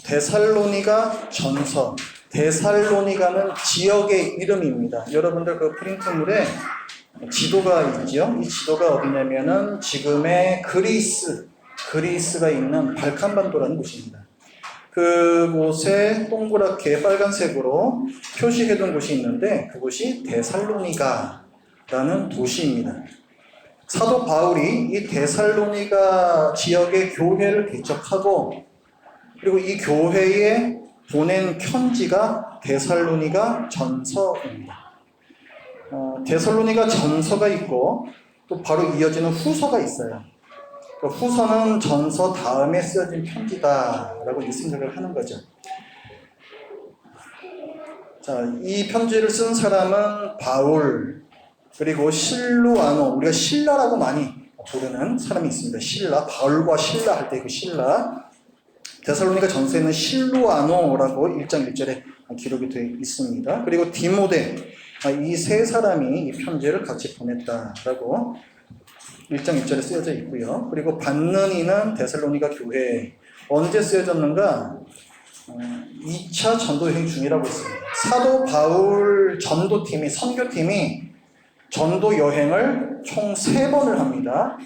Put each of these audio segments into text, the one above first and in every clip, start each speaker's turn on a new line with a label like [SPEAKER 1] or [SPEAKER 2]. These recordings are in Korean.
[SPEAKER 1] 데살로니가 전서. 데살로니가는 지역의 이름입니다. 여러분들 그 프린트물에 지도가 있죠. 이 지도가 어디냐면은 지금의 그리스가 있는 발칸반도라는 곳입니다. 그곳에 동그랗게 빨간색으로 표시해둔 곳이 있는데 그곳이 데살로니가라는 도시입니다. 사도 바울이 이 데살로니가 지역의 교회를 개척하고 그리고 이 교회에 보낸 편지가 데살로니가 전서입니다. 데살로니가 전서가 있고 또 바로 이어지는 후서가 있어요. 후서는 전서 다음에 쓰여진 편지다라고 생각을 하는 거죠. 자, 이 편지를 쓴 사람은 바울 그리고 실루아노, 우리가 신라라고 많이 부르는 사람이 있습니다. 신라, 바울과 신라 할 때 그 신라. 데살로니가 전서에는 실루아노라고 1장 1절에 기록이 되어 있습니다. 그리고 디모데, 이 세 사람이 이 편지를 같이 보냈다라고 1장 1절에 쓰여져 있고요. 그리고 받는 이는 데살로니가 교회에 언제 쓰여졌는가? 2차 전도 여행 중이라고 있습니다. 사도 바울 전도팀이, 선교팀이 전도 여행을 총 3번을 합니다.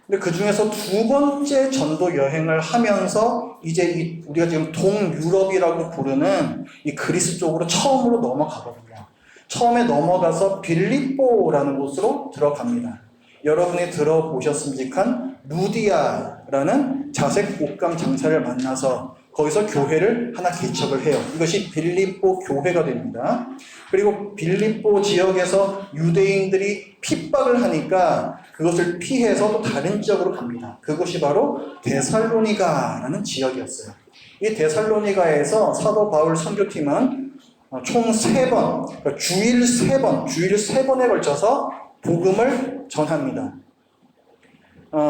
[SPEAKER 1] 근데 그 중에서 2번째 전도 여행을 하면서 이제 우리가 지금 동유럽이라고 부르는 이 그리스 쪽으로 처음으로 넘어가거든요. 처음에 넘어가서 빌립보라는 곳으로 들어갑니다. 여러분이 들어보셨음직한 루디아라는 자색 옷감 장사를 만나서 거기서 교회를 하나 개척을 해요. 이것이 빌립보 교회가 됩니다. 그리고 빌립보 지역에서 유대인들이 핍박을 하니까 그것을 피해서 또 다른 지역으로 갑니다. 그것이 바로 데살로니가라는 지역이었어요. 이 데살로니가에서 사도 바울 선교팀은 총 3번, 그러니까 주일 3번에 걸쳐서 복음을 전합니다.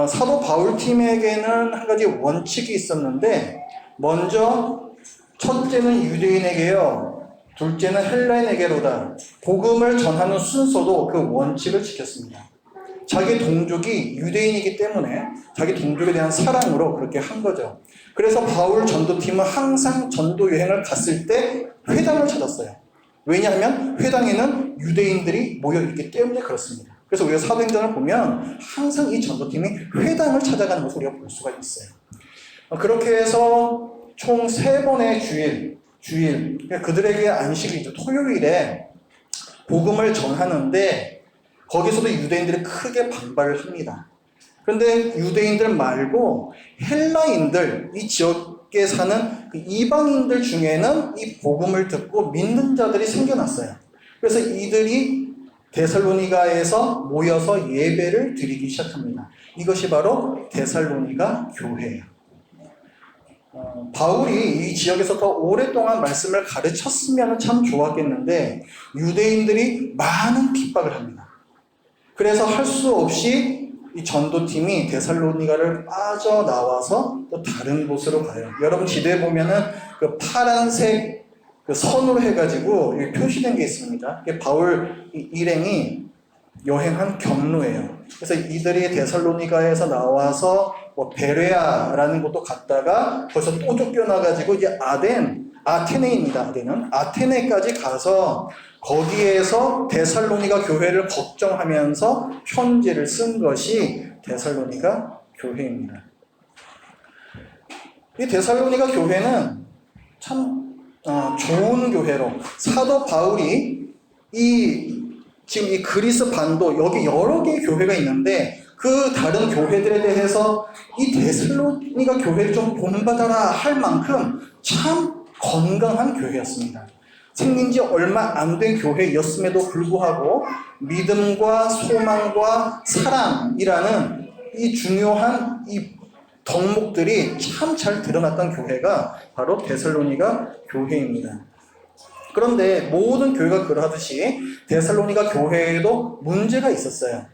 [SPEAKER 1] 사도 바울 팀에게는 한 가지 원칙이 있었는데 먼저 첫째는 유대인에게요, 둘째는 헬라인에게로다. 복음을 전하는 순서도 그 원칙을 지켰습니다. 자기 동족이 유대인이기 때문에 자기 동족에 대한 사랑으로 그렇게 한 거죠. 그래서 바울 전도팀은 항상 전도 여행을 갔을 때 회당을 찾았어요. 왜냐하면 회당에는 유대인들이 모여있기 때문에 그렇습니다. 그래서 우리가 사도행전을 보면 항상 이 전도팀이 회당을 찾아가는 것을 우리가 볼 수가 있어요. 그렇게 해서 총 3번의 주일, 그들에게 안식일이죠. 토요일에 복음을 전하는데 거기서도 유대인들이 크게 반발을 합니다. 그런데 유대인들 말고 헬라인들, 이 지역에 사는 그 이방인들 중에는 이 복음을 듣고 믿는 자들이 생겨났어요. 그래서 이들이 데살로니가에서 모여서 예배를 드리기 시작합니다. 이것이 바로 데살로니가 교회예요. 바울이 이 지역에서 더 오랫동안 말씀을 가르쳤으면 참 좋았겠는데 유대인들이 많은 핍박을 합니다. 그래서 할 수 없이 이 전도팀이 데살로니가를 빠져나와서 또 다른 곳으로 가요. 여러분 지도에 보면은 그 파란색 그 선으로 해가지고 표시된 게 있습니다. 이게 바울 일행이 여행한 경로예요. 그래서 이들이 데살로니가에서 나와서 뭐 베레아라는 곳도 갔다가 거기서 또 쫓겨나가지고 이제 아테네입니다. 아테네까지 가서 거기에서 데살로니가 교회를 걱정하면서 편지를 쓴 것이 데살로니가 교회입니다. 이 데살로니가 교회는 참 좋은 교회로 사도 바울이 지금 이 그리스 반도 여기 여러 개의 교회가 있는데 그 다른 교회들에 대해서 이 데살로니가 교회를 좀 본받아라 할 만큼 참 건강한 교회였습니다. 생긴 지 얼마 안 된 교회였음에도 불구하고 믿음과 소망과 사랑이라는 이 중요한 이 덕목들이 참 잘 드러났던 교회가 바로 데살로니가 교회입니다. 그런데 모든 교회가 그러하듯이 데살로니가 교회에도 문제가 있었어요.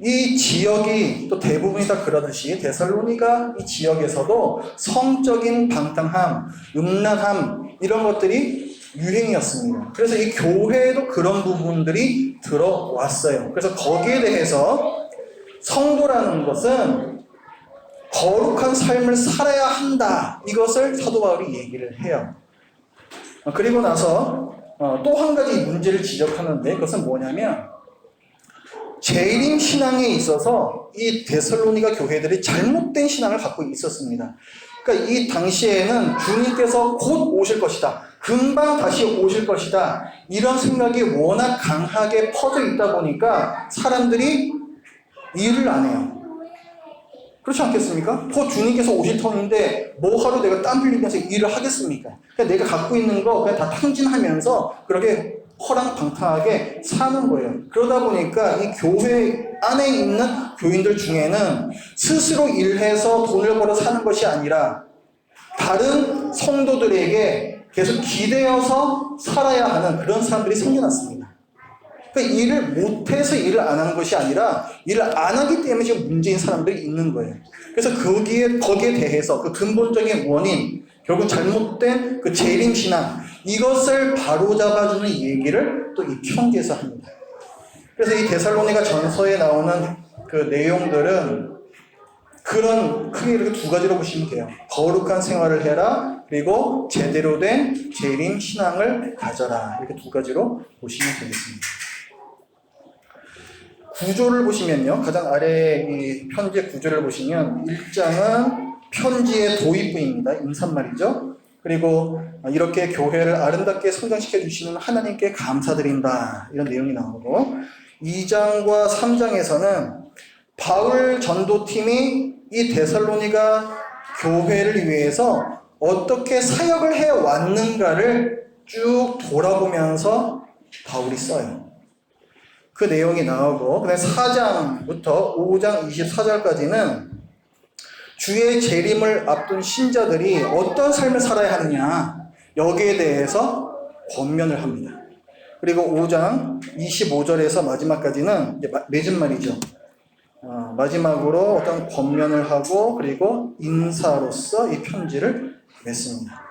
[SPEAKER 1] 이 지역이 또 대부분이 다 그러듯이 데살로니가 이 지역에서도 성적인 방탕함, 음란함 이런 것들이 유행이었습니다. 그래서 이 교회에도 그런 부분들이 들어왔어요. 그래서 거기에 대해서 성도라는 것은 거룩한 삶을 살아야 한다. 이것을 사도 바울이 얘기를 해요. 그리고 나서 또 한 가지 문제를 지적하는데 그것은 뭐냐면 재림 신앙에 있어서 이 데살로니가 교회들이 잘못된 신앙을 갖고 있었습니다. 그러니까 이 당시에는 주님께서 곧 오실 것이다. 금방 다시 오실 것이다. 이런 생각이 워낙 강하게 퍼져 있다 보니까 사람들이 일을 안 해요. 그렇지 않겠습니까? 곧 주님께서 오실 터인데 뭐하러 내가 땀 흘리면서 일을 하겠습니까? 그냥 내가 갖고 있는 거 그냥 다 탕진하면서 그렇게 허랑방탕하게 사는 거예요. 그러다 보니까 이 교회 안에 있는 교인들 중에는 스스로 일해서 돈을 벌어 사는 것이 아니라 다른 성도들에게 계속 기대어서 살아야 하는 그런 사람들이 생겨났습니다. 그러니까 일을 못해서 일을 안 하는 것이 아니라 일을 안 하기 때문에 지금 문제인 사람들이 있는 거예요. 그래서 거기에 대해서 그 근본적인 원인, 결국 잘못된 그 재림신앙, 이것을 바로잡아주는 얘기를 또 이 편지에서 합니다. 그래서 이 데살로니가 전서에 나오는 그 내용들은 크게 이렇게 두 가지로 보시면 돼요. 거룩한 생활을 해라. 그리고 제대로 된 재림신앙을 가져라. 이렇게 두 가지로 보시면 되겠습니다. 구조를 보시면요. 가장 아래 이 편지의 구조를 보시면 1장은 편지의 도입부입니다. 인사말이죠. 그리고 이렇게 교회를 아름답게 성장시켜 주시는 하나님께 감사드린다. 이런 내용이 나오고 2장과 3장에서는 바울 전도팀이 이 데살로니가 교회를 위해서 어떻게 사역을 해왔는가를 쭉 돌아보면서 바울이 써요. 그 내용이 나오고 그다음에 4장부터 5장 24절까지는 주의 재림을 앞둔 신자들이 어떤 삶을 살아야 하느냐 여기에 대해서 권면을 합니다. 그리고 5장 25절에서 마지막까지는 이제 맺은 말이죠. 마지막으로 어떤 권면을 하고 그리고 인사로서 이 편지를 맺습니다.